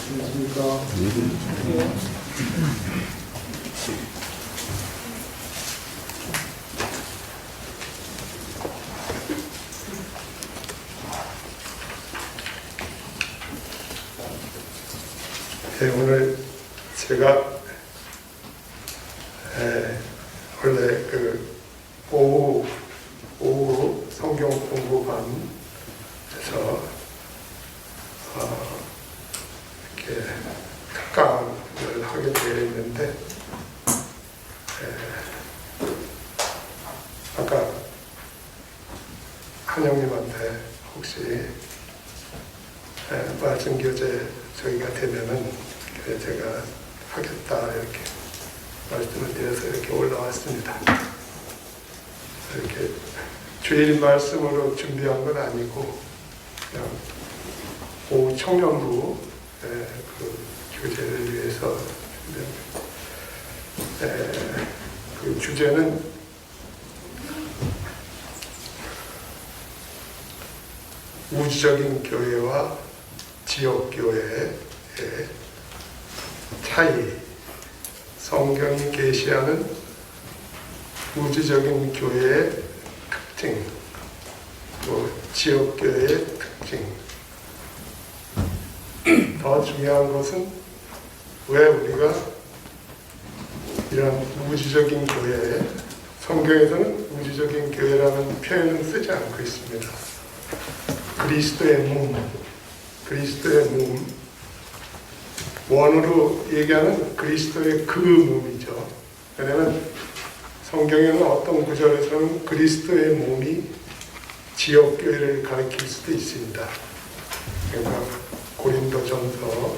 안녕하십니까. 네, 오늘 제가 원래 그 오후 성경 공부반에서 이렇게 특강을 하게 되어 있는데 아까 한영님한테 혹시 말씀 교재 저희가 되면은 제가 하겠다 이렇게 말씀을 드려서 이렇게 올라왔습니다. 이렇게 주일 말씀으로 준비한 건 아니고 그냥 오후 청년부 그 교재를 위해서 그 주제는 우주적인 교회와 지역 교회의 차이, 성경이 계시하는 우주적인 교회의 특징, 또 지역 교회의 특징. 더 중요한 것은 왜 우리가 이런 우주적인 교회, 성경에서는 우주적인 교회라는 표현은 쓰지 않고 있습니다. 그리스도의 몸, 원어로 얘기하는 그리스도의 그 몸이죠. 왜냐하면 성경에는 어떤 구절에서는 그리스도의 몸이 지역교회를 가리킬 수도 있습니다. 그러니까 고린도전서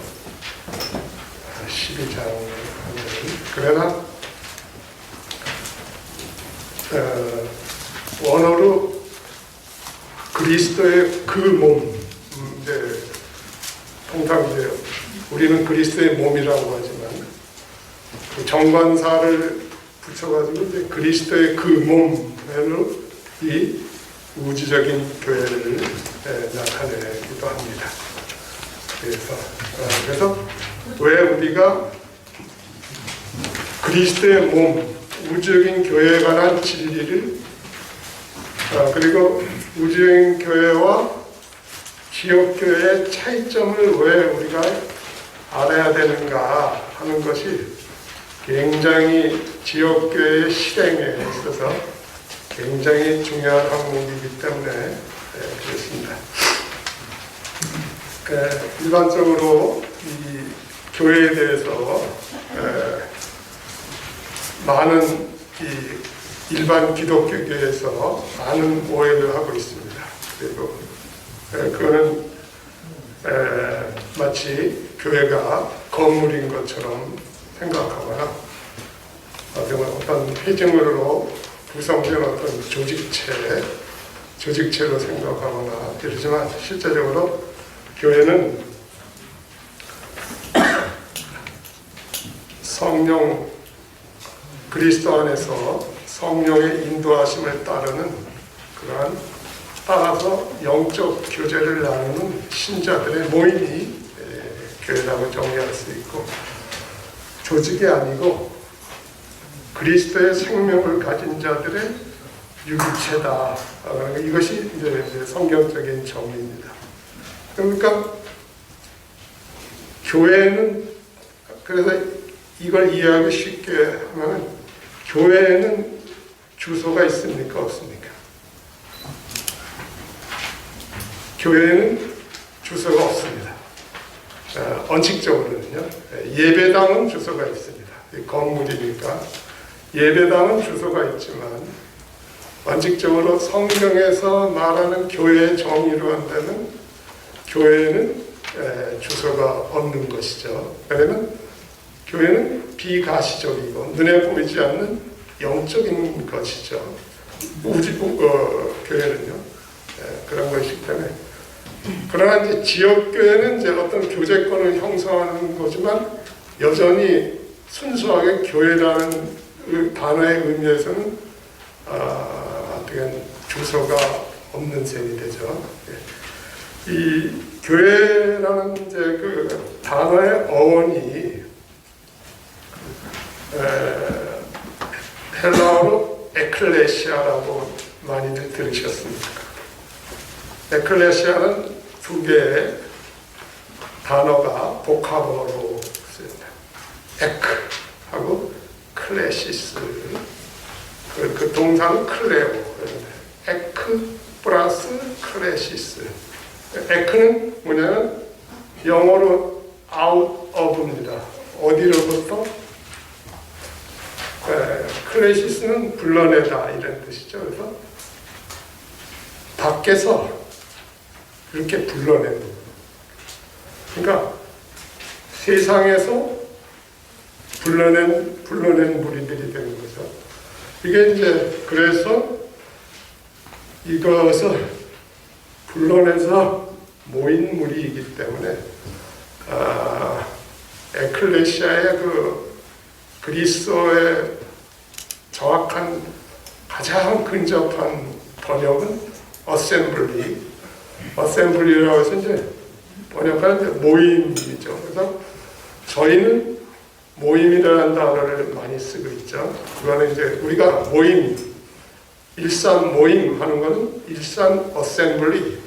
12장 하면, 그러나 원어로 그리스도의 그 몸, 통상 이제 우리는 그리스도의 몸이라고 하지만 그 정관사를 붙여가지고 이제 그리스도의 그 몸으로 이 우주적인 교회를 나타내기도 합니다. 그래서 왜 우리가 그리스도의 몸, 우주적인 교회에 관한 진리를 그리고 우주적인 교회와 지역교회의 차이점을 왜 우리가 알아야 되는가 하는 것이 굉장히 지역교회의 실행에 있어서 굉장히 중요한 항목이기 때문에 그렇습니다. 일반적으로 이 교회에 대해서 많은 일반 기독교계에서 많은 오해를 하고 있습니다. 그리고 그거는 마치 교회가 건물인 것처럼 생각하거나 어떤 회중으로 구성된 어떤 조직체로 생각하거나 이러지만 실제적으로 교회는 성령 그리스도 안에서 성령의 인도하심을 따르는 그러한 따라서 영적 교제를 나누는 신자들의 모임이 교회라고 정의할 수 있고, 조직이 아니고 그리스도의 생명을 가진 자들의 유기체다. 이것이 이제 성경적인 정의입니다. 그러니까 교회는, 그래서 이걸 이해하기 쉽게 하면 교회에는 주소가 있습니까? 없습니까? 교회에는 주소가 없습니다. 원칙적으로는요. 예배당은 주소가 있습니다. 건물이니까 예배당은 주소가 있지만 원칙적으로 성경에서 말하는 교회의 정의로 한다면 교회에는 주소가 없는 것이죠. 왜냐하면 교회는 비가시적이고 눈에 보이지 않는 영적인 것이죠. 교회는요. 그런 것이기 때문에. 그러나 이제 지역교회는 이제 어떤 교제권을 형성하는 거지만 여전히 순수하게 교회라는 단어의 의미에서는 어떻게 주소가 없는 셈이 되죠. 이 교회라는 이제 그 단어의 어원이 헬라어로 에클레시아라고 많이들 들으셨습니까? 에클레시아는 두 개의 단어가 복합어로 쓰입니다. 에크하고 클레시스. 그 동사는 클레오. 에크 플러스 클레시스. 에크는 뭐냐면 영어로 out of입니다. 어디로부터? 클레시스는 불러내다 이런 뜻이죠. 그래서 밖에서 이렇게 불러내는. 그러니까 세상에서 불러낸 무리들이 되는 거죠. 이게 이제 그래서 이것을 불러내서 모인 무리이기 때문에 에클레시아의 그리스도의 정확한 가장 근접한 번역은 어셈블리라고 해서 이제 번역하는 모임이죠. 그래서 저희는 모임이라는 단어를 많이 쓰고 있죠. 그거는 이제 우리가 모임, 일산 모임 하는 거는 일산 어셈블리.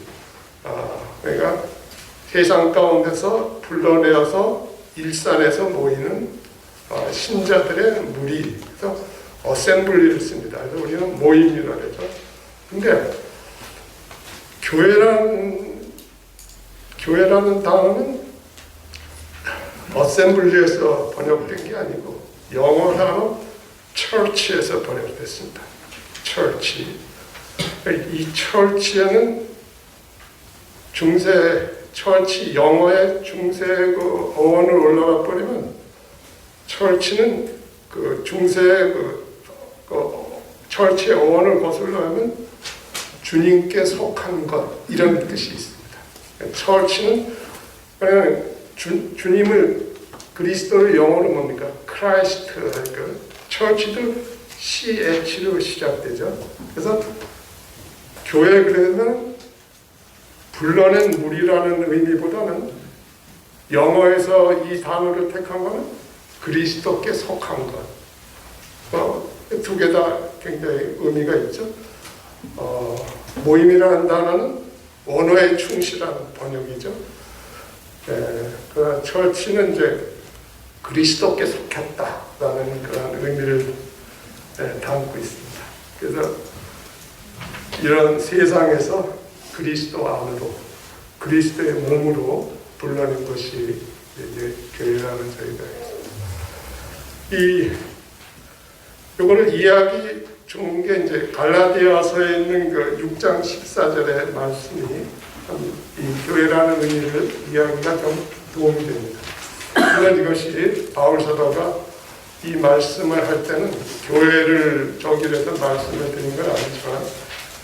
그러니까 세상 가운데서 불러내어서 일산에서 모이는 신자들의 무리. 그래서 어셈블리를 씁니다. 그래서 우리는 모임이라고 하죠. 근데 교회라는 단어는 어셈블리에서 번역된 게 아니고 영어 단어 church에서 번역됐습니다. church. 이 church에는 church 영어의 중세 어원을 올라가 버리면 church는 중세 church의 어원을 거슬러가면 주님께 속한 것 이런 뜻이 있습니다. church는 그냥 주님을 그리스도를 영어로 뭡니까? 크라이스트 하니까 church도 CH로 시작되죠. 그래서 교회 그러면 불러낸 무리라는 의미보다는 영어에서 이 단어를 택한 것은 그리스도께 속한 것. 두 개 다 굉장히 의미가 있죠. 모임이라는 단어는 언어에 충실한 번역이죠. 그 처치는 이제 그리스도께 속했다라는 그런 의미를 담고 있습니다. 그래서 이런 세상에서 그리스도 안으로, 그리스도의 몸으로 불러낸 것이 이제 교회라는 저희가 이거를 이해하기 좋은 게 이제 갈라디아서에 있는 그 6장 14절의 말씀이 이 교회라는 의미를 이해하기가 좀 도움이 됩니다. 물론 이것이 바울 사도가 이 말씀을 할 때는 교회를 저기해서 말씀을 드린 건 아니지만,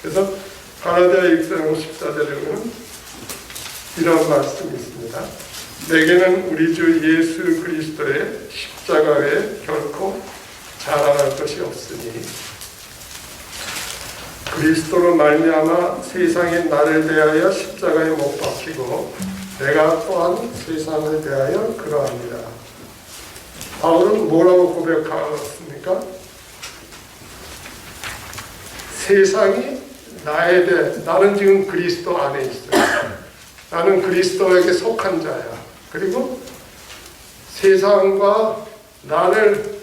그래서 갈라디아 6장 14절에 보면 이런 말씀이 있습니다. 내게는 우리 주 예수 그리스도의 십자가 외에 결코 자랑할 것이 없으니 그리스도로 말미암아 세상이 나를 대하여 십자가에 못 박히고 내가 또한 세상을 대하여 그러합니다. 바울은 뭐라고 고백하였습니까? 세상이 나에 대해, 나는 지금 그리스도 안에 있어요. 나는 그리스도에게 속한 자야. 그리고 세상과 나를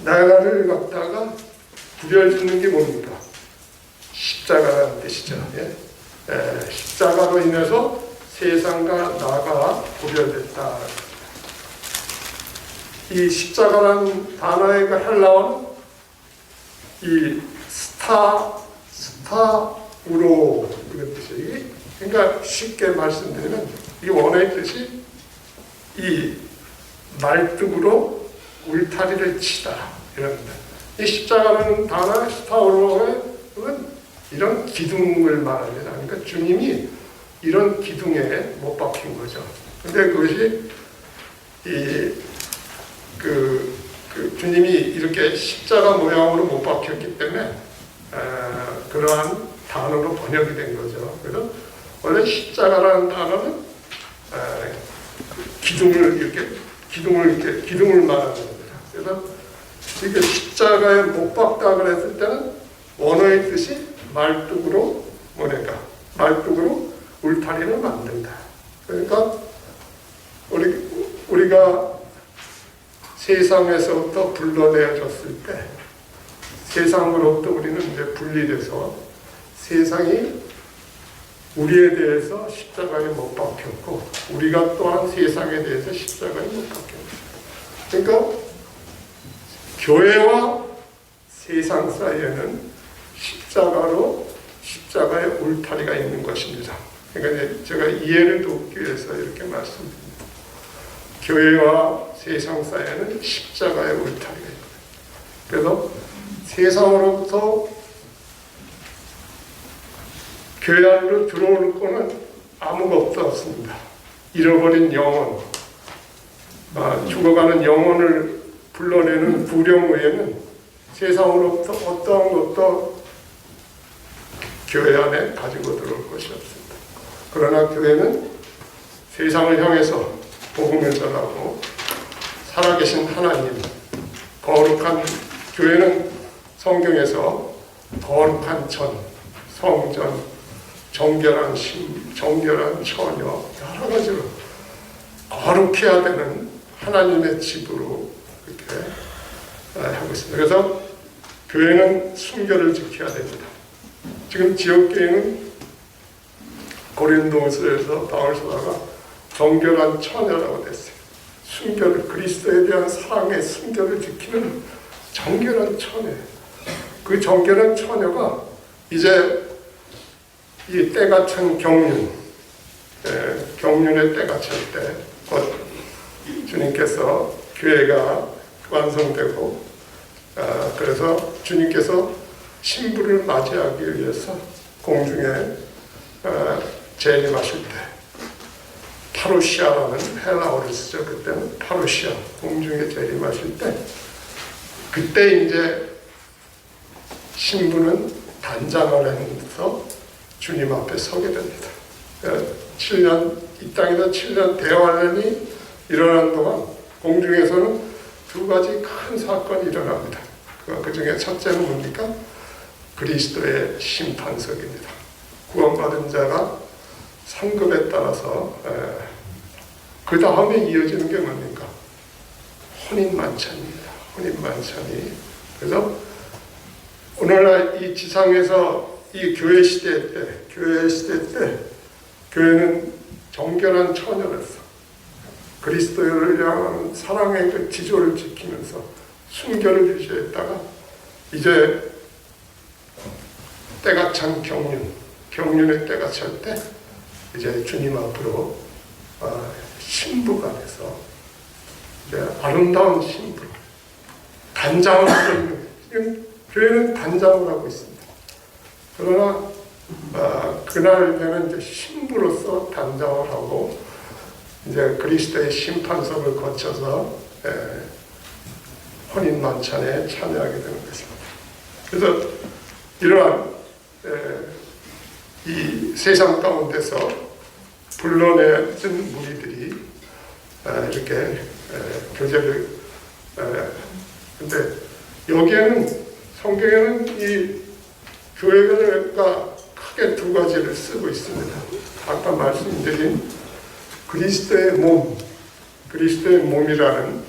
갖다가 구별짓는 게 뭡니까? 십자가라는 뜻이죠. 십자가로 인해서 세상과 나가 구별됐다. 이 십자가라는 단어의 헬라어는 이 스타우로 이런 뜻이에요. 그러니까 쉽게 말씀드리면 이 원어의 뜻이 이 말뚝으로 울타리를 치다 이런 겁니다. 이 십자가라는 단어 스타우로는 이런 기둥을 말합니다. 그러니까 주님이 이런 기둥에 못 박힌 거죠. 근데 그것이 주님이 이렇게 십자가 모양으로 못 박혔기 때문에 그러한 단어로 번역이 된 거죠. 그래서 원래 십자가라는 단어는 기둥을 말하는 겁니다. 그래서 이게 십자가에 못 박다 그랬을 때는 원어의 뜻이 말뚝으로 울타리를 만든다. 그러니까 우리가 세상에서부터 불러내어졌을 때 세상으로부터 우리는 이제 분리돼서 세상이 우리에 대해서 십자가에 못 박혔고 우리가 또한 세상에 대해서 십자가에 못 박혔습니다. 그러니까 교회와 세상 사이에는 십자가의 울타리가 있는 것입니다. 그러니까 제가 이해를 돕기 위해서 이렇게 말씀드립니다. 교회와 세상 사이에는 십자가의 울타리가 있다. 그래서 세상으로부터 교회 안으로 들어올 거는 아무것도 없습니다. 잃어버린 영혼, 죽어가는 영혼을 불러내는 부령 외에는 세상으로부터 어떠한 것도 교회 안에 가지고 들어올 것이 없습니다. 그러나 교회는 세상을 향해서 복음을 전하고 살아계신 하나님, 거룩한 교회는 성경에서 거룩한 전, 성전, 정결한 신, 정결한 처녀 여러 가지로 거룩해야 되는 하나님의 집으로 이렇게 하고 있습니다. 그래서 교회는 순결을 지켜야 됩니다. 지금 지역교회는 고린도후서에서 바울서가 정결한 처녀라고 됐어요. 순결, 그리스도에 대한 사랑의 순결을 지키는 정결한 처녀. 그 정결한 처녀가 이제 이 때가 찬 경륜, 경륜의 때가 찰 때 곧 주님께서 교회가 완성되고 그래서 주님께서 신부를 맞이하기 위해서 공중에 재림하실 때 파루시아라는 헬라어를 쓰죠. 그때는 파루시아, 공중에 재림하실 때 그때 이제 신부는 단장을 하면서 주님 앞에 서게 됩니다. 7년, 이 땅에서 7년 대환란이 일어난 동안 공중에서는 두 가지 큰 사건이 일어납니다. 그 중에 첫째는 뭡니까? 그리스도의 심판석입니다. 구원받은 자가 상급에 따라서 그 다음에 이어지는 게 뭡니까? 혼인만찬입니다. 혼인만찬이. 그래서 오늘날 이 지상에서 이 교회 시대 때 교회는 정결한 처녀로서 그리스도를 향한 사랑의 그 지조를 지키면서 순결을 유지했다가 이제 때가 찬 경륜의 때가 찰 때 이제 주님 앞으로 신부가 돼서 이제 아름다운 신부로 단장을 하고 있는, 지금 교회는 단장을 하고 있습니다. 그러나 그날 되면 이제 신부로서 단장을 하고 이제 그리스도의 심판석을 거쳐서 혼인 만찬에 참여하게 되는 것입니다. 그래서 이러한 이 세상 가운데서 불러내준 무리들이 이렇게 교제를 근데 여기에는 성경에는 이 교회가 크게 두 가지를 쓰고 있습니다. 아까 말씀드린 그리스도의 몸, 그리스도의 몸이라는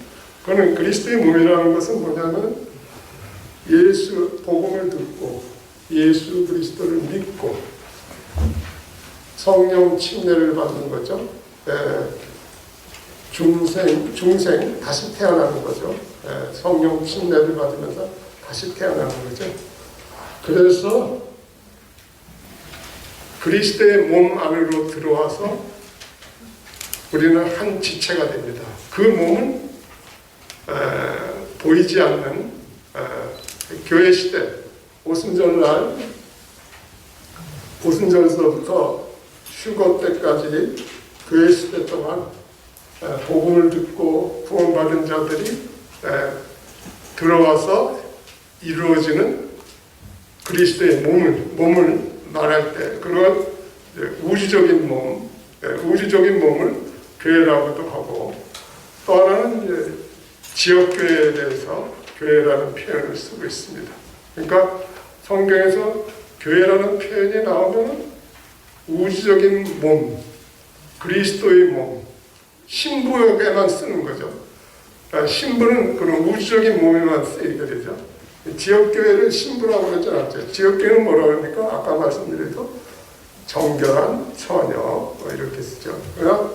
그거는 그리스도의 몸이라는 것은 뭐냐면 예수 복음을 듣고 예수 그리스도를 믿고 성령 침례를 받는 거죠. 중생 다시 태어나는 거죠. 성령 침례를 받으면서 다시 태어나는 거죠. 그래서 그리스도의 몸 안으로 들어와서 우리는 한 지체가 됩니다. 그 몸은 보이지 않는 교회 시대 오순절날 오순절서부터 휴거 때까지 교회 시대 동안 복음을 듣고 구원받은 자들이 들어와서 이루어지는 그리스도의 몸을 말할 때 그런 우주적인 몸을 교회라고도 하고, 또 하나는 이제 지역교회에 대해서 교회라는 표현을 쓰고 있습니다. 그러니까 성경에서 교회라는 표현이 나오면 우주적인 몸, 그리스도의 몸, 신부에게만 쓰는 거죠. 그러니까 신부는 그런 우주적인 몸에만 쓰이게 되죠. 지역교회를 신부라고 그러지 않죠. 지역교회는 뭐라고 그러니까 아까 말씀드려도 정결한 처녀 이렇게 쓰죠. 그러나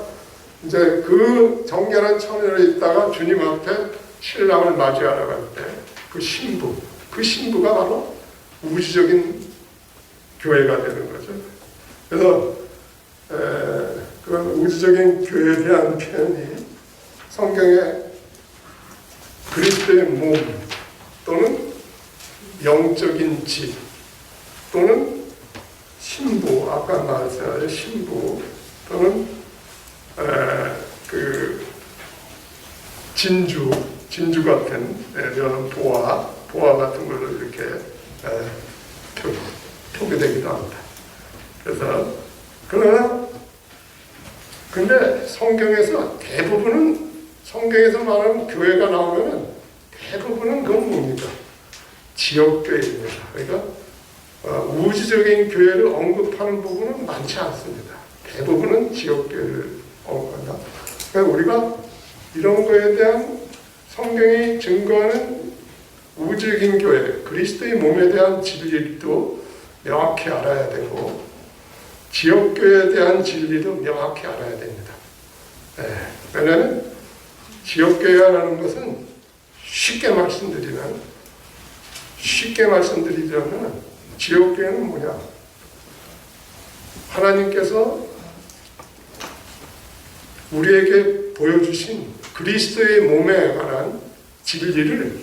이제 그 정결한 처녀를 있다가 주님 앞에 신랑을 맞이하러 갈 때 그 신부가 바로 우주적인 교회가 되는 거죠. 그래서 그런 우주적인 교회에 대한 표현이 성경에 그리스도의 몸 또는 영적인 집 또는 신부, 아까 말했잖아요. 신부 또는 그 진주 같은 이런 보화 같은 걸로 이렇게 표기되기도 합니다. 그래서 근데 성경에서 말하는 교회가 나오면 대부분은 그건 뭡니까? 지역교회입니다. 그러니까 우주적인 교회를 언급하는 부분은 많지 않습니다. 대부분은 지역교회를 언급한다. 그러니까 우리가 이런 거에 대한 성경이 증거하는 우주적인 교회, 그리스도의 몸에 대한 진리도 명확히 알아야 되고 지역교회에 대한 진리도 명확히 알아야 됩니다. 왜냐하면 지역교회라는 것은 쉽게 말씀드리자면 지역교회는 뭐냐? 하나님께서 우리에게 보여주신 그리스도의 몸에 관한 진리를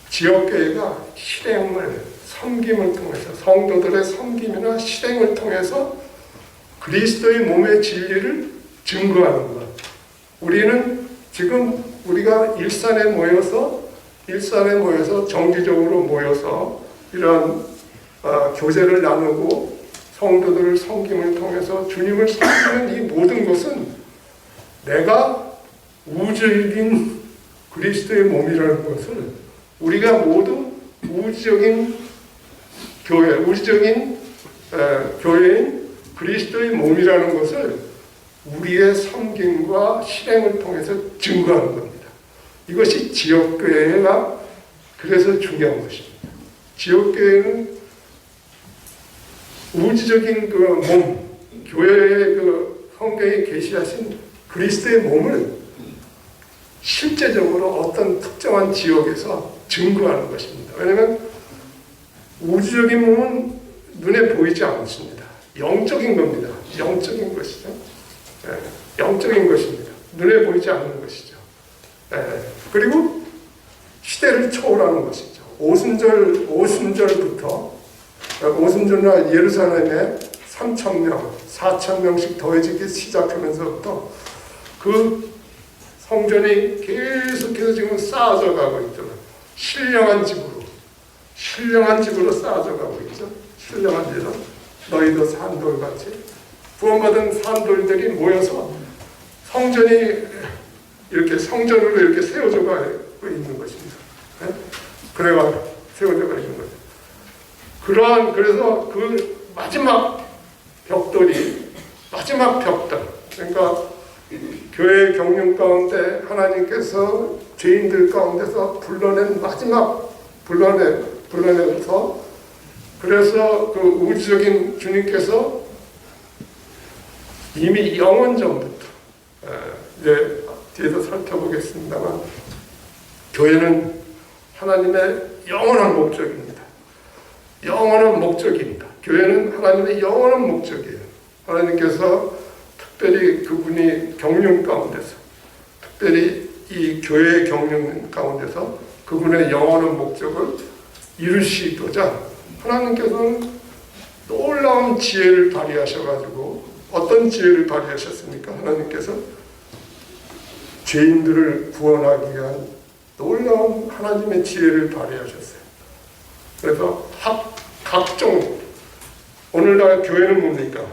지역교회가 섬김을 통해서 성도들의 섬김이나 실행을 통해서 그리스도의 몸의 진리를 증거하는 것. 우리는 지금 우리가 일산에 모여서 정기적으로 모여서 이런 교제를 나누고 성도들을 섬김을 통해서 주님을 섬기는 이 모든 것은 내가 우주적인 그리스도의 몸이라는 것을 우리가 모두 우주적인 교회인 그리스도의 몸이라는 것을 우리의 섬김과 실행을 통해서 증거하는 겁니다. 이것이 지역교회가 그래서 중요한 것입니다. 지역교회는 우주적인 그 몸, 교회의 그 성경에 계시하신 그리스도의 몸을 실제적으로 어떤 특정한 지역에서 증거하는 것입니다. 왜냐하면 우주적인 몸은 눈에 보이지 않습니다. 영적인 겁니다. 영적인 것이죠. 영적인 것입니다. 눈에 보이지 않는 것이죠. 그리고 시대를 초월하는 것이죠. 오순절날 예루살렘에 3,000명, 4,000명씩 더해지기 시작하면서부터 그 성전이 계속해서 지금 쌓아져 가고 있죠. 신령한 집으로 쌓아져 가고 있죠. 신령한 집으로. 너희도 산돌같이 구원받은 산돌들이 모여서 성전이 이렇게 성전으로 이렇게 세워져 가고 있는 것입니다. 그래가 세워져 가 있는 거죠. 그래서 그 마지막 벽돌, 그러니까 교회 경륜 가운데 하나님께서 죄인들 가운데서 불러내서 그래서 그 우주적인 주님께서 이미 영원 전부터 이제 뒤에서 살펴보겠습니다만 교회는 하나님의 영원한 목적입니다. 교회는 하나님의 영원한 목적이에요. 하나님께서 특별히 그분이 경륜 가운데서, 특별히 이 교회의 경륜 가운데서 그분의 영원한 목적을 이루시고자 하나님께서는 놀라운 지혜를 발휘하셔가지고 어떤 지혜를 발휘하셨습니까? 하나님께서 죄인들을 구원하기 위한 놀라운 하나님의 지혜를 발휘하셨어요. 그래서 각종 오늘날 교회는 뭡니까?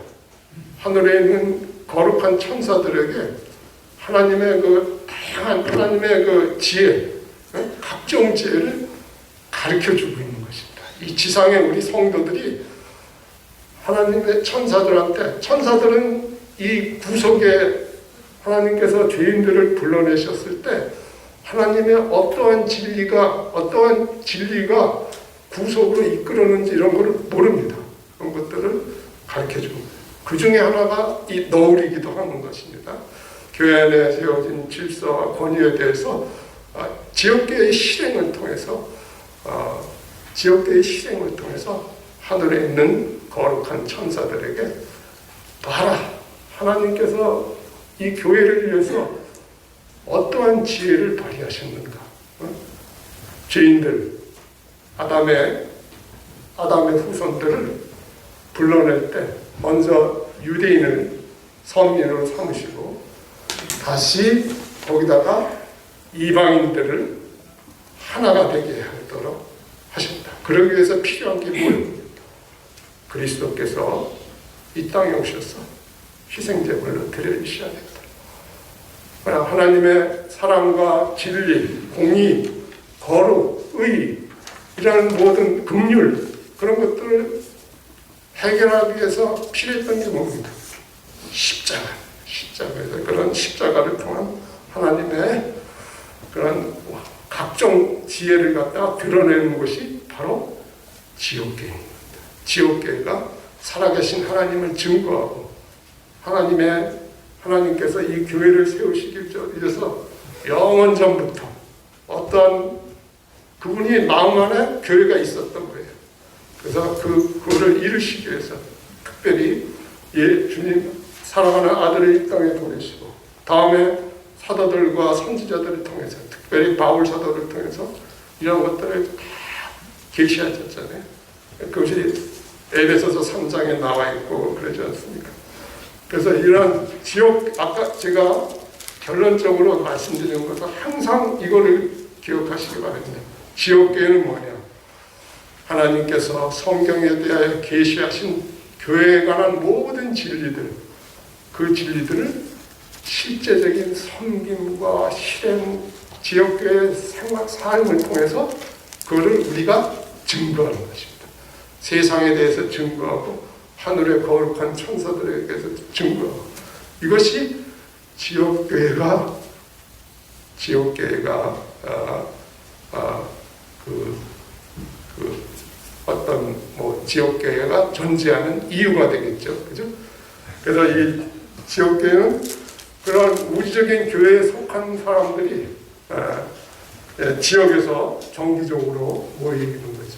하늘에 있는 거룩한 천사들에게 하나님의 그 다양한 하나님의 그 지혜, 각종 지혜를 가르쳐주고 있는 것입니다. 이 지상의 우리 성도들이 하나님의 천사들한테, 천사들은 이 구속에 하나님께서 죄인들을 불러내셨을 때 하나님의 어떠한 진리가 구속으로 이끌었는지 이런 것을 모릅니다. 그런 것들을 가르쳐주고, 그 중에 하나가 이 너울이기도 하는 것입니다. 교회 안에 세워진 질서와 권위에 대해서 지역계의 실행을 통해서 하늘에 있는 거룩한 천사들에게 봐라, 하나님께서 이 교회를 위해서 어떠한 지혜를 발휘하셨는가. 죄인들, 아담의 후손들을 불러낼 때 먼저 유대인을 선민으로 삼으시고 다시 거기다가 이방인들을 하나가 되게 하도록 하셨다. 그러기 위해서 필요한 게 뭐예요? 그리스도께서 이 땅에 오셔서 희생제물로 드려주셔야 된다. 하나님의 사랑과 진리, 공의, 거룩, 의 이라는 모든 긍휼, 그런 것들을 해결하기 위해서 필요했던 게 뭡니까? 십자가에서 그런 십자가를 통한 하나님의 그런 각종 지혜를 갖다 드러내는 것이 바로 지옥계입니다. 지옥계가 살아계신 하나님을 증거하고 하나님께서 이 교회를 세우시기 위해서 영원 전부터 어떠한 그분이 마음 안에 교회가 있었던 거예요. 그래서 그거를 이루시기 위해서 특별히 주님 사랑하는 아들을 이 땅에 보내시고 다음에 사도들과 선지자들을 통해서, 특별히 바울 사도를 통해서 이런 것들을 다 계시하셨잖아요. 그것이 에베소서 3장에 나와 있고 그러지 않습니까? 그래서 이런 아까 제가 결론적으로 말씀드리는 것은 항상 이거를 기억하시기 바랍니다. 지옥계는 뭐냐? 하나님께서 성경에 대하여 계시하신 교회에 관한 모든 진리들, 그 진리들을 실제적인 섬김과 실행, 지역교회의 삶을 통해서 그거를 우리가 증거하는 것입니다. 세상에 대해서 증거하고 하늘의 거룩한 천사들에 대해서 증거하고, 이것이 지역교회가 어떤 지역교회가 존재하는 이유가 되겠죠, 그죠? 그래서 이 지역교회는 그런 우주적인 교회에 속한 사람들이 지역에서 정기적으로 모이는 거죠.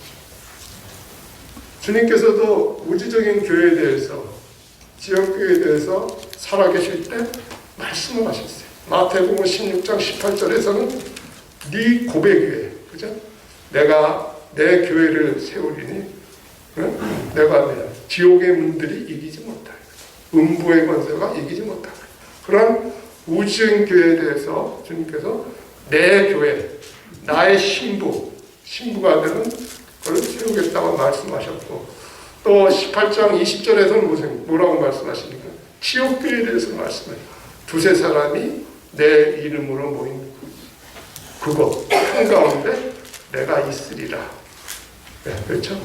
주님께서도 우주적인 교회에 대해서, 지역교회에 대해서 살아계실 때 말씀을 하셨어요. 마태복음 16장 18절에서는 네 고백교회, 그죠? 내가 내 교회를 세우리니 내가 지옥의 문들이 이기지 못하리라. 음부의 권세가 이기지 못하리라. 그런 우주적인 교회에 대해서 주님께서 내 교회, 나의 신부가 되는 그걸 세우겠다고 말씀하셨고, 또 18장 20절에서는 뭐라고 말씀하십니까? 지옥교회에 대해서 말씀해요. 두세 사람이 내 이름으로 모인 그곳 한가운데 내가 있으리라. 네, 그렇죠?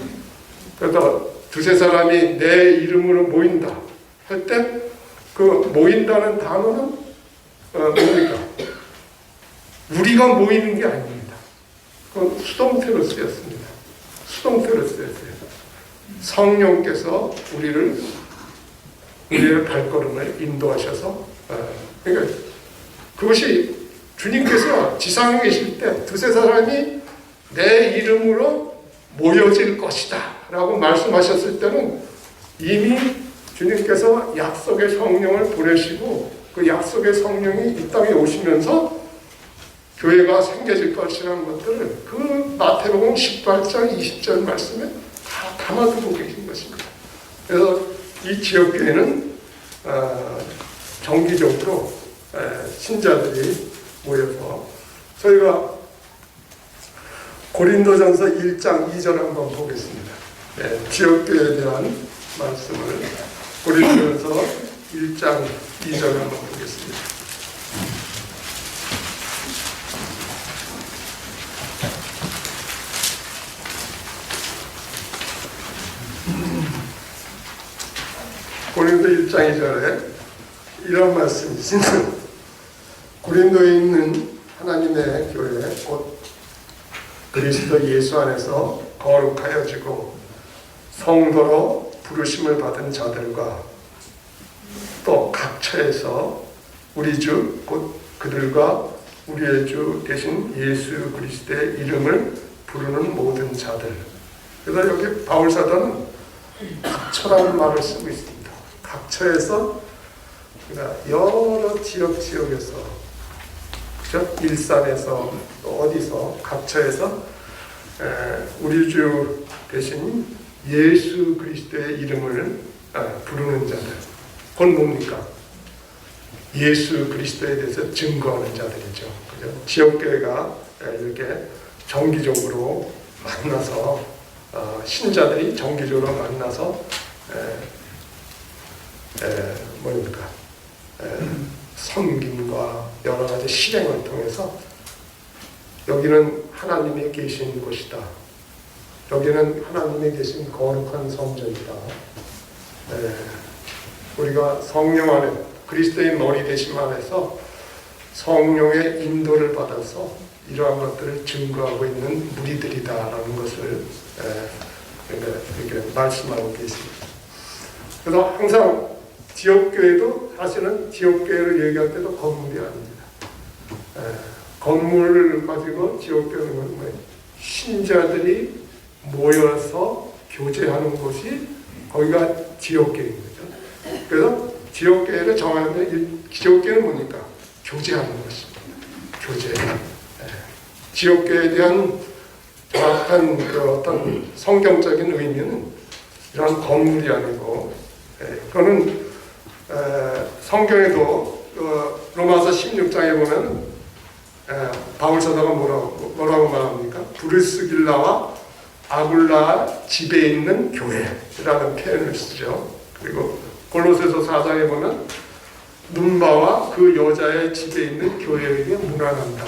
그래서 두세 사람이 내 이름으로 모인다 할 때 그 모인다는 단어는 뭡니까? 우리가 모이는 게 아닙니다. 그건 수동태로 쓰였습니다. 수동태로 쓰였어요. 성령께서 우리의 발걸음을 인도하셔서, 그러니까 그것이 주님께서 지상에 계실 때 두세 사람이 내 이름으로 모여질 것이다 라고 말씀하셨을 때는 이미 주님께서 약속의 성령을 보내시고 그 약속의 성령이 이 땅에 오시면서 교회가 생겨질 것이라는 것들을 그 마태복음 18장 20절 말씀에 다 담아두고 계신 것입니다. 그래서 이 지역교회는 정기적으로 신자들이 모여서, 저희가 고린도전서 1장 2절 한번 보겠습니다. 지역교회에 대한 말씀을 고린도전서 1장 2절 한번 보겠습니다. 고린도 1장 2절에 이런 말씀이 있습니다. 고린도에 있는 하나님의 교회 곧 그리스도 예수 안에서 거룩하여지고 성도로 부르심을 받은 자들과 또 각 처에서 우리 주 곧 그들과 우리의 주 되신 예수 그리스도의 이름을 부르는 모든 자들. 그래서 여기 바울 사도는 각처라는 말을 쓰고 있습니다. 각처에서 그러니까 여러 지역에서 그죠? 일산에서 또 어디서 각처에서 우리 주 대신 예수 그리스도의 이름을 부르는 자들. 그건 뭡니까? 예수 그리스도에 대해서 증거하는 자들이죠. 그죠? 지역교회가 이렇게 정기적으로 만나서 신자들이 정기적으로 만나서 뭡니까? 섬김과 여러 가지 실행을 통해서 여기는 하나님이 계신 곳이다. 여기는 하나님이 계신 거룩한 성전이다. 우리가 성령 안에 그리스도의 머리 되심 안에서 성령의 인도를 받아서 이러한 것들을 증거하고 있는 무리들이다라는 것을 이렇게 말씀하고 계십니다. 그래서 항상 지역교회도 사실은 지역교회를 얘기할 때도 건물이 아닙니다. 건물을 가지고 지역교회는 뭐예요? 신자들이 모여서 교제하는 곳이 거기가 지역교회인 거죠. 그래서 지역교회를 정하는데 지역교회는 뭡니까? 교제하는 것입니다. 교제. 지역교회에 대한 정확한 그 어떤 성경적인 의미는 이런 건물이 아니고 그거는 성경에도 로마서 16장에 보면 바울 사도가 뭐라고 말합니까? 브루스길라와 아굴라 집에 있는 교회라는 표현을 쓰죠. 그리고 골로새서 4장에 보면 눈바와 그 여자의 집에 있는 교회에게 문안한다.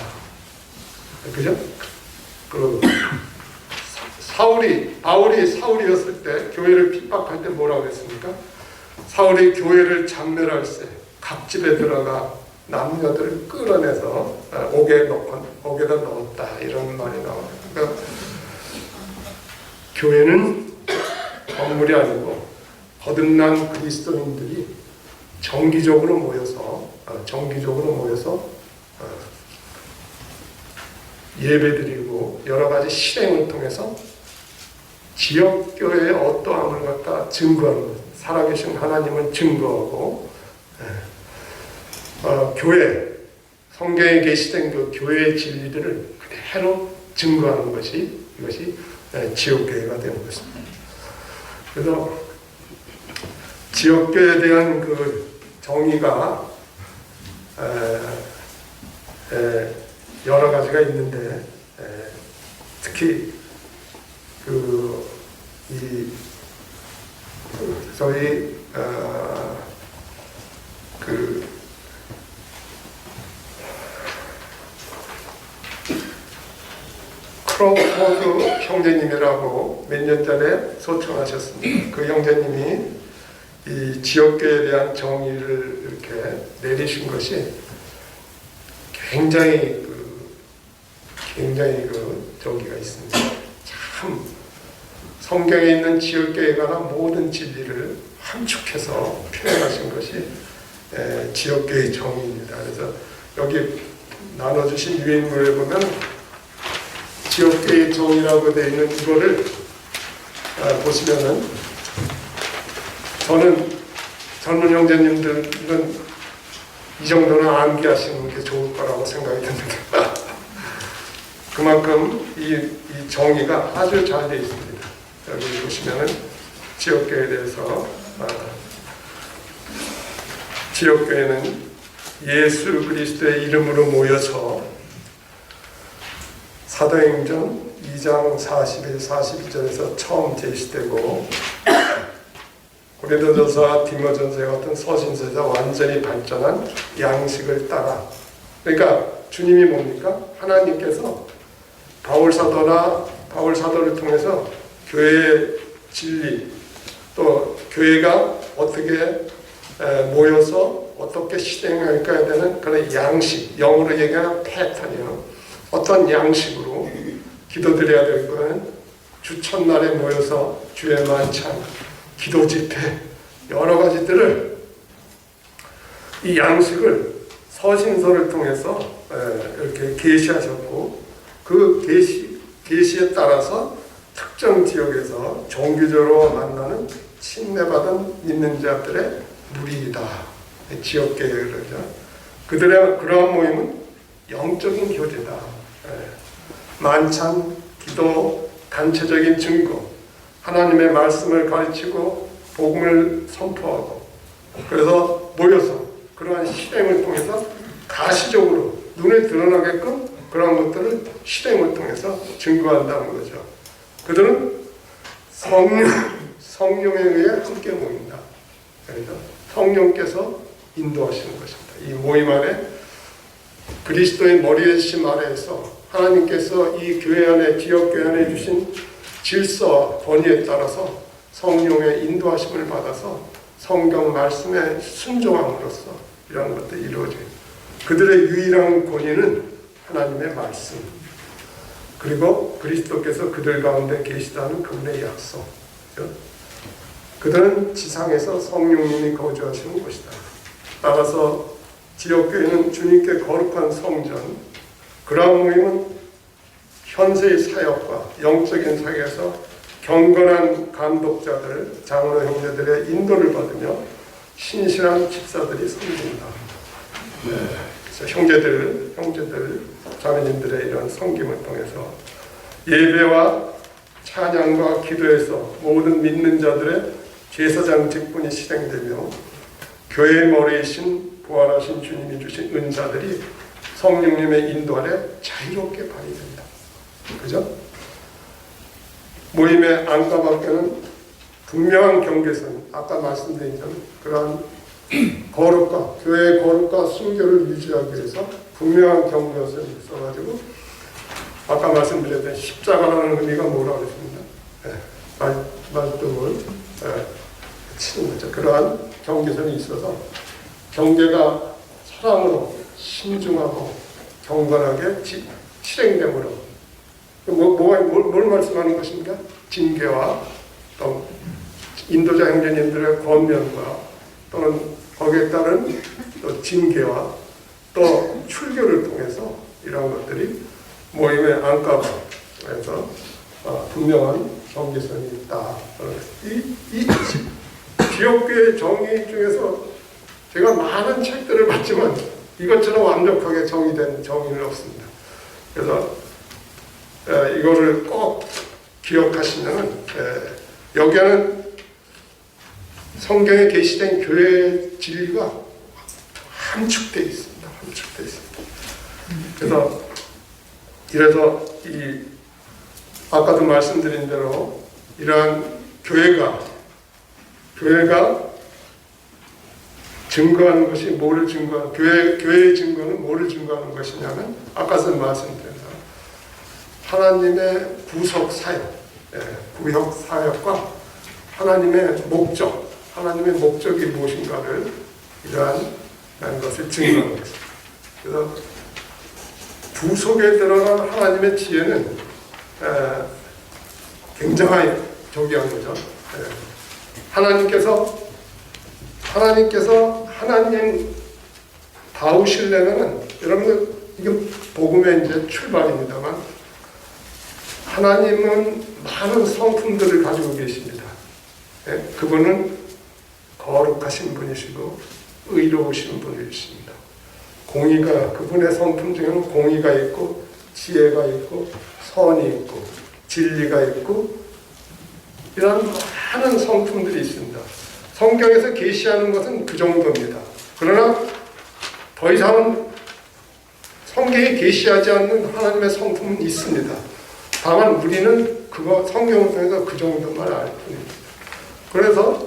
그죠? 바울이 사울이었을 때 교회를 핍박할 때 뭐라고 했습니까? 사울이 교회를 장멸할 때 각 집에 들어가 남녀들을 끌어내서 옥에다 넣었다 이런 말이 나와요. 그러니까 교회는 건물이 아니고 거듭난 그리스도인들이 정기적으로 모여서 예배드리고 여러 가지 실행을 통해서 지역교회의 어떠함을 갖다 증거하는 것. 살아계신 하나님을 증거하고 교회, 성경에 계시된 그 교회의 진리들을 그대로 증거하는 것이 이것이 지역교회가 되는 것입니다. 그래서 지역교회에 대한 그 정의가 여러 가지가 있는데 특히 저희 크로포드 형제님이라고 몇 년 전에 소청하셨습니다. 그 형제님이 이 지역교회에 대한 정의를 이렇게 내리신 것이 굉장히 저기가 있습니다. 참 성경에 있는 지역교회에 관한 모든 진리를 함축해서 표현하신 것이 지역교회의 정의입니다. 그래서 여기 나눠주신 유인물에 보면 지역교회의 정의라고 되어 있는 이거를 보시면은 저는 젊은 형제님들은 이 정도는 암기하시는 게 좋을 거라고 생각이 듭니다. 그만큼 이 정의가 아주 잘 되어 있습니다. 여기 보시면은 지역교회에 대해서 지역교회는 예수 그리스도의 이름으로 모여서 사도행전 2장 41, 42절에서 처음 제시되고 고린도전서와 디모전서 같은 서신서에서 완전히 발전한 양식을 따라 그러니까 주님이 뭡니까? 하나님께서 바울 사도를 통해서 교회의 진리 또 교회가 어떻게 모여서 어떻게 실행할까에 대한 그런 양식, 영어로 얘기하는 패턴이요. 어떤 양식으로 기도드려야 될 거는 주 첫날에 모여서 주의 만찬, 기도 집회, 여러 가지들을 이 양식을 서신서를 통해서 이렇게 계시하셨고 그 계시에 따라서 특정 지역에서 정기적으로 만나는 침례받은 믿는 자들의 무리이다. 지역계획을 그러죠. 그들의 그러한 모임은 영적인 교제다. 만찬, 기도, 단체적인 증거, 하나님의 말씀을 가르치고 복음을 선포하고 그래서 모여서 그러한 실행을 통해서 가시적으로 눈에 드러나게끔 그러한 것들을 실행을 통해서 증거한다는 거죠. 그들은 성령에 의해 함께 모인다. 그래서 성령께서 인도하시는 것입니다. 이 모임 안에 그리스도의 머리의 심 아래에서 하나님께서 이 교회 안에 지역교회 안에 주신 질서와 권위에 따라서 성령의 인도하심을 받아서 성경 말씀에 순종함으로써 이런 것들이 이루어져요. 그들의 유일한 권위는 하나님의 말씀 그리고 그리스도께서 그들 가운데 계시다는 그분의 약속. 그들은 지상에서 성령님이 거주하시는 곳이다. 따라서 지역교회는 주님께 거룩한 성전, 그러한 모임은 현세의 사역과 영적인 사역에서 경건한 감독자들, 장로 형제들의 인도를 받으며 신실한 집사들이 섬긴다. 그래서 형제들, 자매님들의 이런 섬김을 통해서 예배와 찬양과 기도에서 모든 믿는 자들의 제사장 직분이 실행되며 교회의 머리이신 부활하신 주님이 주신 은사들이 성령님의 인도 아래 자유롭게 발휘된다. 그죠? 모임의 안과 밖에는 분명한 경계선, 아까 말씀드린 그러한 거룩과 교회의 거룩과 순결을 유지하기 위해서 분명한 경계선이 있어가지고 아까 말씀드렸던 십자가라는 의미가 뭐라고 그랬습니다. 말씀을 치는 거죠. 그러한 경계선이 있어서 경계가 사랑으로 신중하고 경건하게 실행됨으로 뭘 말씀하는 것입니까? 징계와 또 인도자 형제님들의 권면과 또는 거기에 따른 또 징계와 또 출교를 통해서 이런 것들이 모임의 안가에서 분명한 경계선이 있다. 이 지역교회 정의 중에서 제가 많은 책들을 봤지만 이것처럼 완벽하게 정의된 정의는 없습니다. 그래서 이거를 꼭 기억하시면 여기에는 성경에 계시된 교회의 진리가 함축되어 있습니다. 함축되어 있습니다. 그래서 아까도 말씀드린 대로 이러한 교회가 증거하는 것이 뭐를 증거하는 교회의 증거는 뭐를 증거하는 것이냐면 아까도 말씀드린 대로 하나님의 구속 사역, 구역 사역과 하나님의 목적, 하나님의 목적이 무엇인가를 이러한 것을 증거하는 것입니다. 그래서 구속에 들어간 하나님의 지혜는 굉장히 저기한 거죠. 하나님께서 하나님 다우시려면은 여러분들 이게 복음의 이제 출발입니다만 하나님은 많은 성품들을 가지고 계십니다. 그분은 거룩하신 분이시고 의로우신 분이십니다. 공의가 그분의 성품 중에는 공의가 있고 지혜가 있고 선이 있고 진리가 있고 이런 많은 성품들이 있습니다. 성경에서 계시하는 것은 그 정도입니다. 그러나 더 이상은 성경에 계시하지 않는 하나님의 성품은 있습니다. 다만 우리는 그거 성경을 통해서 그 정도만 알 뿐입니다. 그래서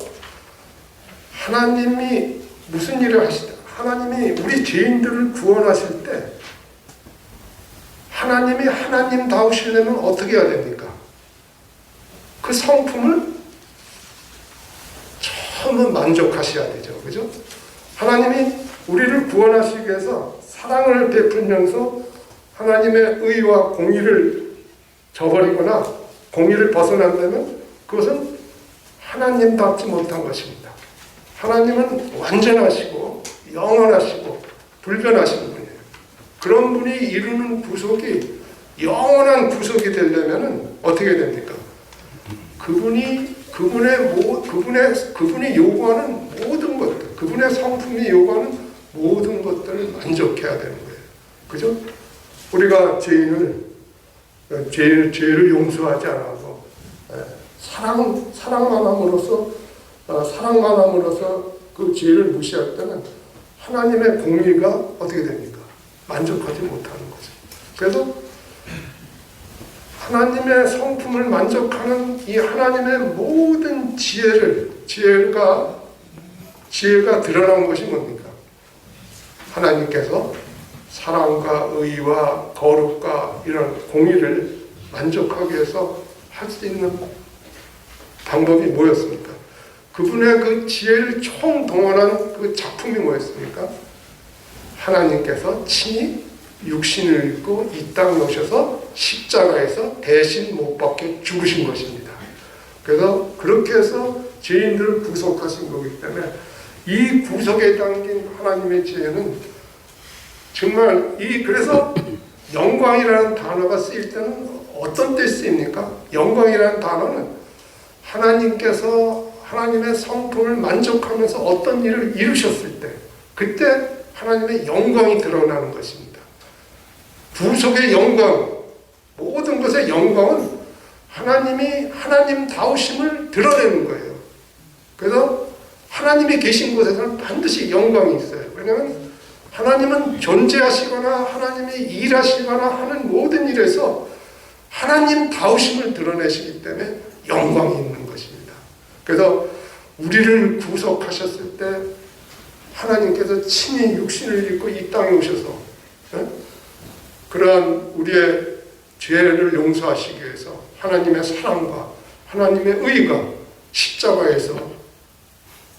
하나님이 무슨 일을 하시다? 하나님이 우리 죄인들을 구원하실 때 하나님이 하나님다우시려면 어떻게 해야 됩니까? 그 성품을 그러면 만족하셔야 되죠. 그죠? 하나님이 우리를 구원하시기 위해서 사랑을 베풀면서 하나님의 의와 공의를 저버리거나 공의를 벗어난다면 그것은 하나님답지 못한 것입니다. 하나님은 완전하시고 영원하시고 불변하신 분이에요. 그런 분이 이루는 구속이 영원한 구속이 되려면 어떻게 됩니까? 그분이 요구하는 모든 것들, 그분의 성품이 요구하는 모든 것들을 만족해야 되는 거예요. 그죠? 우리가 죄를 용서하지 않아서 사랑만 함으로써 그 죄를 무시할 때는 하나님의 공의가 어떻게 됩니까? 만족하지 못하는 거죠. 그래서 하나님의 성품을 만족하는 이 하나님의 모든 지혜가 드러난 것이 뭡니까? 하나님께서 사랑과 의와 거룩과 이런 공의를 만족하기 위해서 할 수 있는 방법이 뭐였습니까? 그분의 그 지혜를 총동원한 그 작품이 뭐였습니까? 하나님께서 친히 육신을 입고 이 땅에 오셔서 십자가에서 대신 못 박혀 죽으신 것입니다. 그래서 그렇게 해서 죄인들을 구속하신 거기 때문에 이 구속에 담긴 하나님의 지혜는 정말 그래서 영광이라는 단어가 쓰일 때는 어떤 때 쓰입니까? 영광이라는 단어는 하나님께서 하나님의 성품을 만족하면서 어떤 일을 이루셨을 때 그때 하나님의 영광이 드러나는 것입니다. 구속의 영광, 모든 것의 영광은 하나님이 하나님다우심을 드러내는 거예요. 그래서 하나님이 계신 곳에서는 반드시 영광이 있어요. 왜냐하면 하나님은 존재하시거나 하나님이 일하시거나 하는 모든 일에서 하나님다우심을 드러내시기 때문에 영광이 있는 것입니다. 그래서 우리를 구속하셨을 때 하나님께서 친히 육신을 입고 이 땅에 오셔서 그러한 우리의 죄를 용서하시기 위해서 하나님의 사랑과 하나님의 의가 십자가에서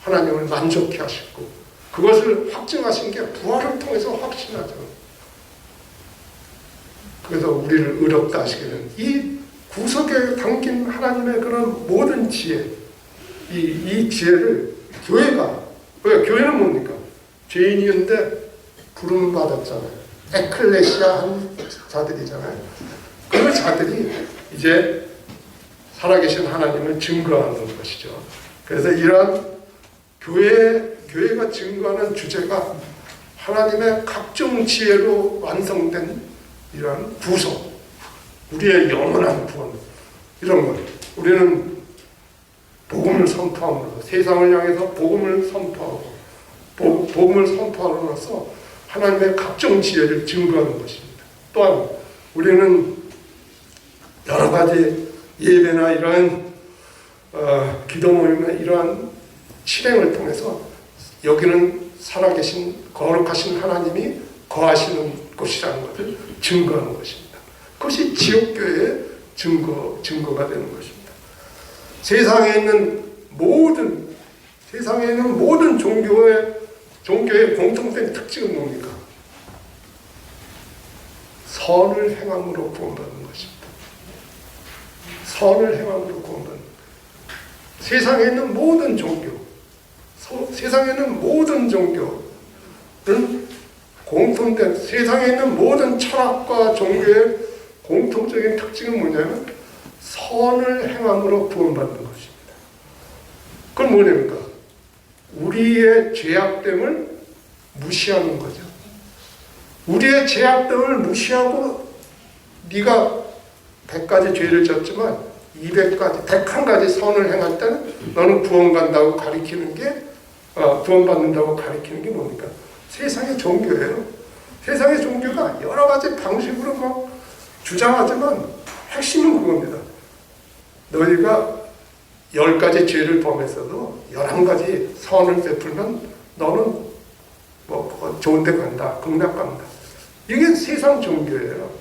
하나님을 만족해 하셨고 그것을 확증하신 게 부활을 통해서 확신하죠. 그래서 우리를 의롭다 하시기는 이 구속에 담긴 하나님의 그런 모든 지혜, 이 지혜를 교회는 뭡니까? 죄인이었는데 부름 받았잖아요. 에클레시아 한 자들이잖아요. 그 자들이 이제 살아계신 하나님을 증거하는 것이죠. 그래서 이러한 교회가 증거하는 주제가 하나님의 각종 지혜로 완성된 이러한 구속, 우리의 영원한 구원, 이런 것. 우리는 복음을 선포함으로써 세상을 향해서 복음을 선포하고 복음을 선포함으로써 하나님의 각종 지혜를 증거하는 것입니다. 또한 우리는 여러 가지 예배나 이러한 기도 모임이나 이러한 실행을 통해서 여기는 살아계신 거룩하신 하나님이 거하시는 곳이라는 것을 증거하는 것입니다. 그것이 지역교회의 증거가 되는 것입니다. 세상에 있는 모든 종교의 공통된 특징은 뭡니까? 선을 행함으로 구원받는 것입니다. 선을 행함으로 구원받는 것. 세상에 있는 모든 종교는 공통된 세상에 있는 모든 철학과 종교의 공통적인 특징은 뭐냐면 선을 행함으로 구원받는 것입니다. 그건 뭐냐니까? 우리의 죄악됨을 무시하는 거죠. 우리의 죄악됨을 무시하고 네가 100가지 죄를 졌지만 200가지, 101가지 선을 행할 때는 너는 구원받는다고 가리키는 게 뭡니까? 세상의 종교예요. 세상의 종교가 여러 가지 방식으로 막 주장하지만 핵심은 그겁니다. 너희가 10가지 죄를 범했어도 11가지 선을 베풀면 너는 좋은 데 간다, 극락 간다. 이게 세상 종교예요.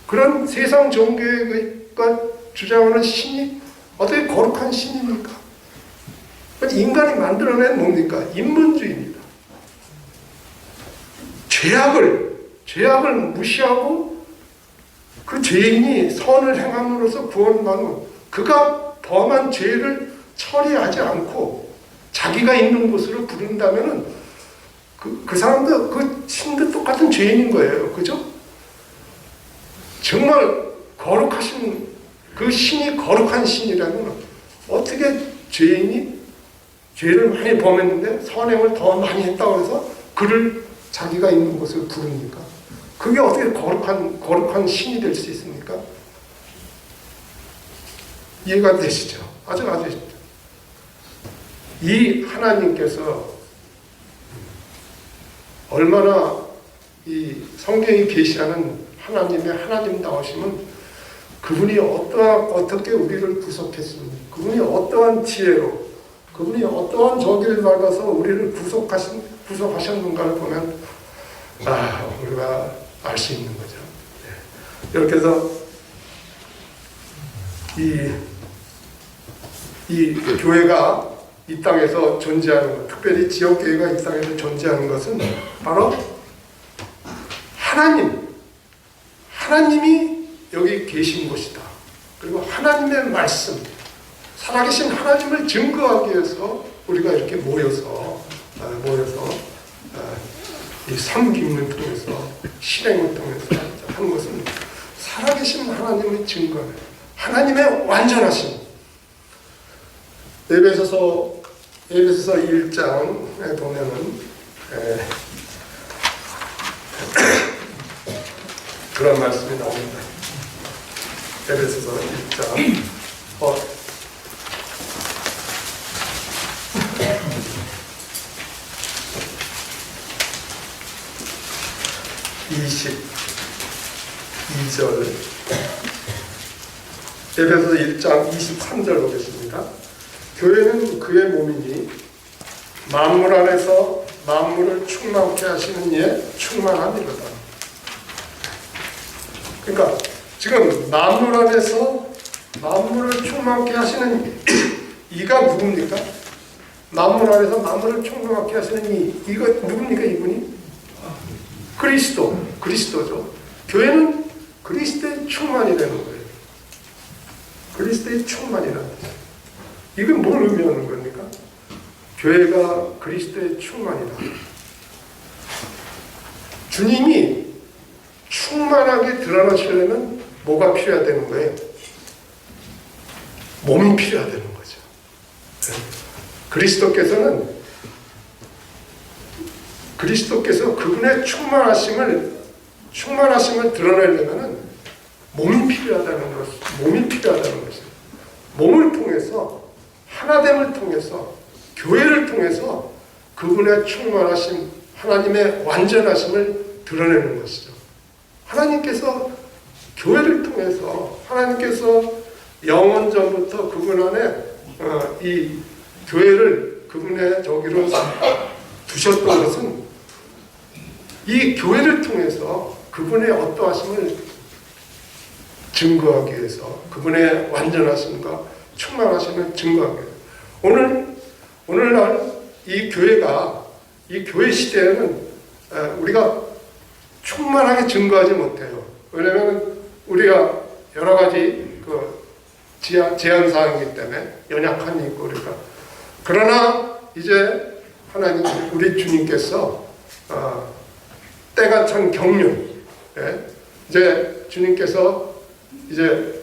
그런 세상 종교가 주장하는 신이 어떻게 거룩한 신입니까? 인간이 만들어낸 뭡니까? 인본주의입니다. 죄악을 무시하고 그 죄인이 선을 행함으로써 구원받는, 그가 범한 죄를 처리하지 않고 자기가 있는 곳으로 부른다면은 그 사람도 그 신도 똑같은 죄인인 거예요. 그죠? 정말 거룩하신 그 신이 거룩한 신이라면 어떻게 죄인이 죄를 많이 범했는데 선행을 더 많이 했다고 해서 그를 자기가 있는 곳을 부릅니까? 그게 어떻게 거룩한 신이 될 수 있습니까? 이해가 되시죠? 아주 이 하나님께서 얼마나 이 성경이 계시하는 하나님의 하나님다우심은, 그분이 어떻게 우리를 구속했습니까? 그분이 어떠한 지혜로, 그분이 어떠한 저기를 밟아서 우리를 구속하셨는가를 보면 우리가 알 수 있는 거죠. 이렇게 해서 이 교회가 이 땅에서 존재하는 것, 특별히 지역교회가 이 땅에서 존재하는 것은 바로 하나님이 여기 계신 곳이다. 그리고 하나님의 말씀, 살아계신 하나님을 증거하기 위해서 우리가 이렇게 모여서 이 섬김을 통해서, 실행을 통해서 하는 것은 살아계신 하나님의 증거예요. 하나님의 완전하심. 에베소서 1장에 보면은 그런 말씀이 나옵니다. 에베소서 1장 22절, 에베소서 1장 23절 보겠습니다. 교회는 그의 몸이니 만물 안에서 만물을 충만케 하시는 이의 충만함이로다. 그러니까 지금 만물 안에서 만물을 충만케 하시는 이가 누굽니까? 만물 안에서 만물을 충만케 하시는 이가 누굽니까? 이분이 그리스도죠. 교회는 그리스도의 충만이라는 거예요. 그리스도의 충만이라는 거예요. 이건 뭘 의미하는 겁니까? 교회가 그리스도의 충만이다. 주님이 충만하게 드러나시려면 뭐가 필요해야 되는 거예요? 몸이 필요해야 되는 거죠. 그리스도께서 그분의 충만하심을 드러내려면 몸이 필요하다는 것이죠. 몸을 통해서, 하나됨을 통해서, 교회를 통해서 그분의 충만하심, 하나님의 완전하심을 드러내는 것이죠. 하나님께서 교회를 통해서, 하나님께서 영원전부터 그분 안에 이 교회를 그분의 저기로 두셨던 것은 이 교회를 통해서 그분의 어떠하심을 증거하기 위해서, 그분의 완전하심과 충만하심을 증거하기 위해서. 오늘날 이 교회 시대에는 우리가 충만하게 증거하지 못해요. 왜냐하면 우리가 여러 가지 제한 사항이기 때문에 연약함이 있고, 우리가. 그러나 이제 하나님, 우리 주님께서 때가 찬 경륜, 이제 주님께서 이제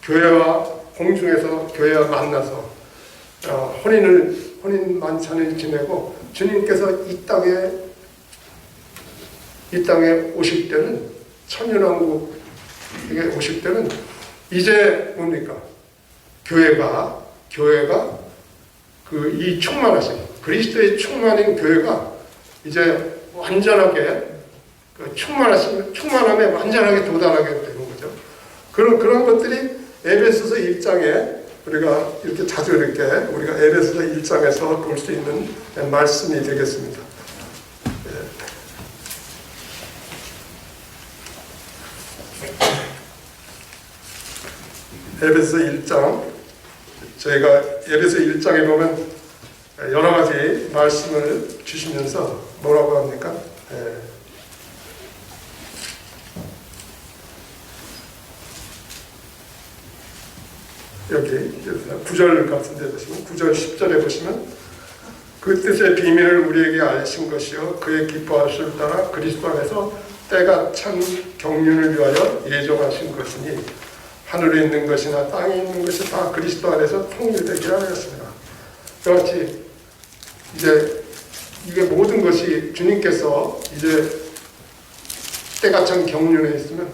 교회와 공중에서 교회와 만나서 혼인 만찬을 지내고, 주님께서 이 땅에 오실 때는, 천년왕국에 오실 때는 이제 뭡니까? 교회가 이 충만하신 그리스도의 충만인 교회가 이제 완전하게 충만함에 완전하게 도달하게 되는 거죠. 그런 것들이 에베소서 1장에 우리가 이렇게 자주 우리가 에베소서 1장에서 볼 수 있는 말씀이 되겠습니다. 에베소서 1장 저희가 에베소 1장에 보면 여러 가지 말씀을 주시면서 뭐라고 합니까? 여기 9절 같은 데 보시면 9절 10절에 보시면 그 뜻의 비밀을 우리에게 알리신 것이요 그의 기뻐하실 따라 그리스도 안에서 때가 찬 경륜을 위하여 예정하신 것이니 하늘에 있는 것이나 땅에 있는 것이 다 그리스도 안에서 통일되게 하였습니다. 그렇지. 이제 이게 모든 것이 주님께서 이제 때가 찬 경륜에 있으면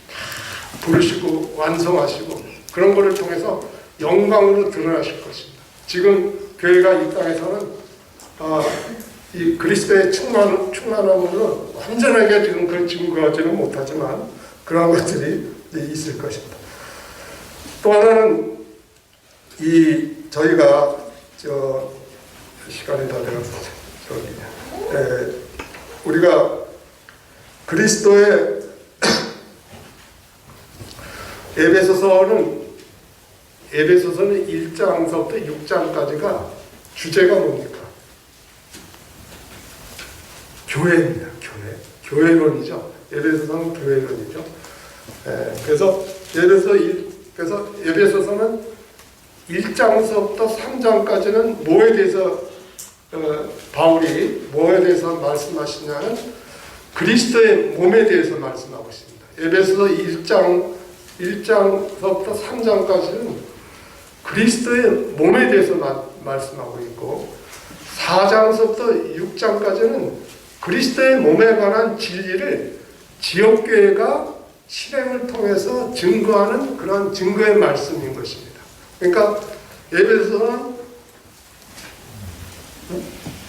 다 부르시고 완성하시고 그런 것을 통해서 영광으로 드러나실 것입니다. 지금 교회가 이 땅에서는 이 그리스도의 충만함으로 완전하게 지금 그걸 증거하지는 못하지만 그런 것들이 있을 것입니다. 또 하나는 저희가 시간이 다 되었습니다. 우리가 그리스도의 에베소서는 1장서부터 6장까지가 주제가 뭡니까? 교회입니다. 교회론이죠. 에베소서는 교회론이죠. 그래서 에베소서는 1장서부터 3장까지는 뭐에 대해서 바울이 뭐에 대해서 말씀하시냐면 그리스도의 몸에 대해서 말씀하고 있습니다. 에베소서 1장서부터 3장까지는 그리스도의 몸에 대해서 말씀하고 있고 4장서부터 6장까지는 그리스도의 몸에 관한 진리를 지역교회가 실행을 통해서 증거하는 그런 증거의 말씀인 것입니다. 그러니까 에베소서는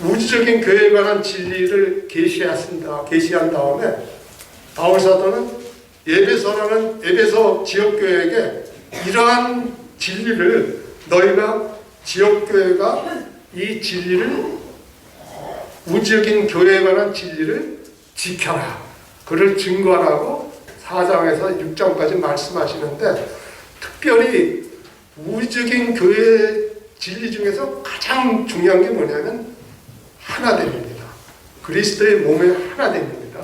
우주적인 교회에 관한 진리를 계시한 다음에 바울 사도는 에베소 지역교회에게 이러한 진리를 너희가 지역교회가 이 진리를 우주적인 교회에 관한 진리를 지켜라. 그를 증거하라고 4장에서 6장까지 말씀하시는데 특별히 우주적인 교회의 진리 중에서 가장 중요한 게 뭐냐면 하나됨입니다. 그리스도의 몸의 하나됨입니다.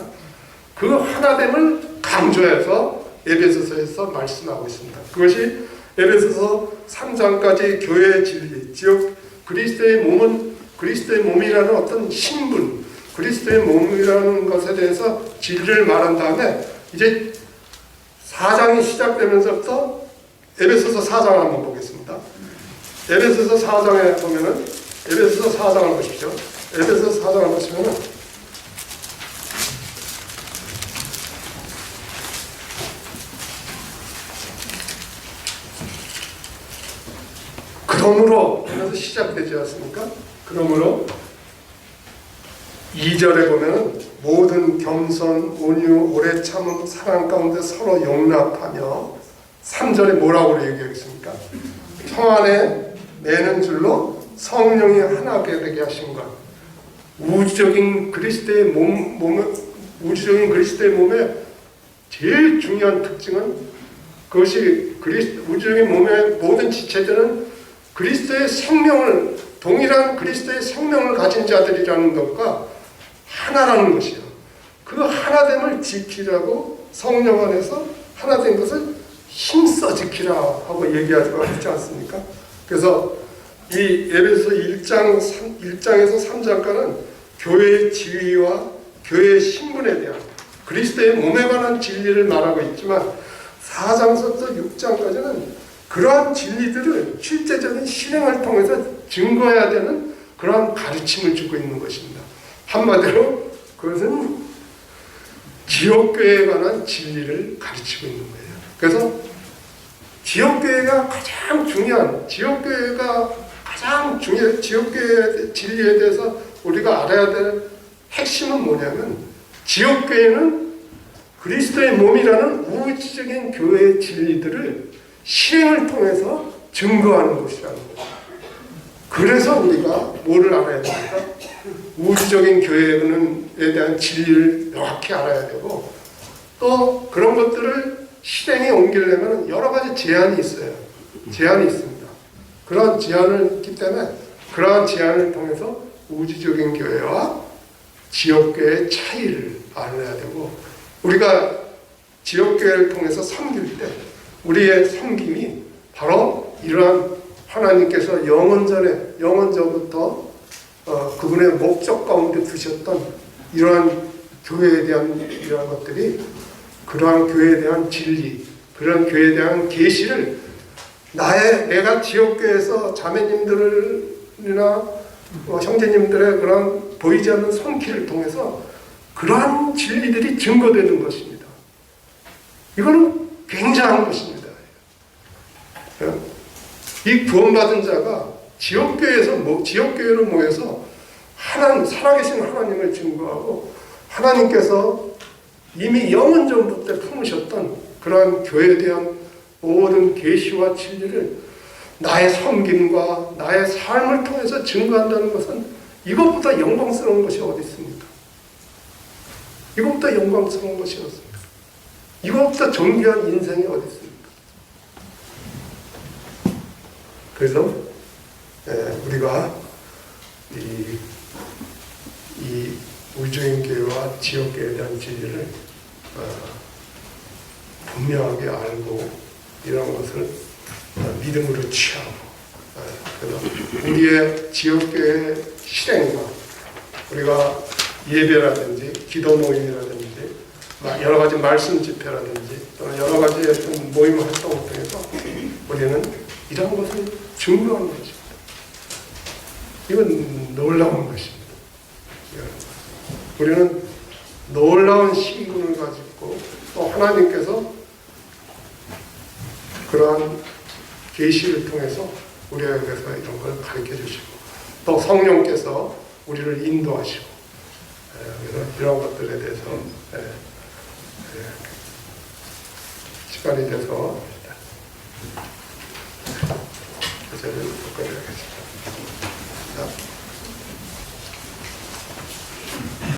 그 하나됨을 강조해서 에베소서에서 말씀하고 있습니다. 그것이 에베소서 3장까지 교회의 진리, 즉 그리스도의 몸이라는 어떤 신분, 그리스도의 몸이라는 것에 대해서 진리를 말한 다음에 이제 4장이 시작되면서부터 에베소서 4장을 한번 보겠습니다. 에베소서 4장에 보면은 에베소서 4장을 보십시오. 에베소서 4장을 보시면은 그러므로 하면서 시작되지 않습니까? 그러므로 2절에 보면은 모든 겸손, 온유, 오래 참음, 사랑 가운데 서로 용납하며 3절에 뭐라고 얘기하겠습니까? 평안에 매는 줄로 성령이 하나게 되게 하신 것. 우주적인 그리스도의 몸의 제일 중요한 특징은 그것이 우주적인 몸의 모든 지체들은 그리스도의 생명을 동일한 그리스도의 생명을 가진 자들이라는 것과 하나라는 것이요. 그 하나됨을 지키라고 성령 안에서 하나된 것을 힘써 지키라 하고 얘기하고 있지 않습니까? 그래서 이 에베소 1장에서 3장까지는 교회의 지위와 교회의 신분에 대한 그리스도의 몸에 관한 진리를 말하고 있지만 4장부터 6장까지는 그러한 진리들을 실제적인 실행을 통해서 증거해야 되는 그러한 가르침을 주고 있는 것입니다. 한마디로 그것은 지역교회에 관한 진리를 가르치고 있는 거예요. 그래서 지역교회가 가장 중요한 지역교회의 진리에 대해서 우리가 알아야 될 핵심은 뭐냐면 지역교회는 그리스도의 몸이라는 우주적인 교회의 진리들을 실행을 통해서 증거하는 것이라는 거예요. 그래서 우리가 뭐를 알아야 됩니까? 우주적인 교회에 대한 진리를 명확히 알아야 되고 또 그런 것들을 실행에 옮기려면 여러 가지 제한이 있어요. 제한이 있습니다. 그러한 제한을 있기 때문에 그러한 제한을 통해서 우주적인 교회와 지역교회의 차이를 알아야 되고, 우리가 지역교회를 통해서 섬길 때 우리의 섬김이 바로 이러한 하나님께서 영원전부터 그분의 목적 가운데 두셨던 이러한 교회에 대한 이러한 것들이, 그러한 교회에 대한 진리, 그런 교회에 대한 계시를 내가 지역교회에서 자매님들이나 형제님들의 그런 보이지 않는 손길을 통해서 그러한 진리들이 증거되는 것입니다. 이거는 굉장한 것입니다. 이 구원받은 자가 지역교회로 모여서 살아계신 하나님을 증거하고, 하나님께서 이미 영원전부터 품으셨던 그러한 교회에 대한 모든 계시와 진리를 나의 섬김과 나의 삶을 통해서 증거한다는 것은 이것보다 영광스러운 것이 어디 있습니까? 이것보다 영광스러운 것이 없습니다. 이것보다 존귀한 인생이 어디 있습니까? 그래서 우리가 이 우주인 교회와 지역교회에 대한 진리를 분명하게 알고 이런 것을 믿음으로 취하고, 그래서 우리의 지역교회의 실행과 우리가 예배라든지 기도 모임이라든지 여러 가지 말씀 집회라든지 또는 여러 가지 어떤 모임 활동을 통해서 우리는 이런 것을 증거하는 것입니다. 이건 놀라운 것입니다. 우리는 놀라운 신분을 가지고 또 하나님께서 그러한 계시를 통해서 우리에게서 이런 걸 가르쳐 주시고, 또 성령께서 우리를 인도하시고, 이런 것들에 대해서 시간이 돼서 교제를 바꿔야겠습니다.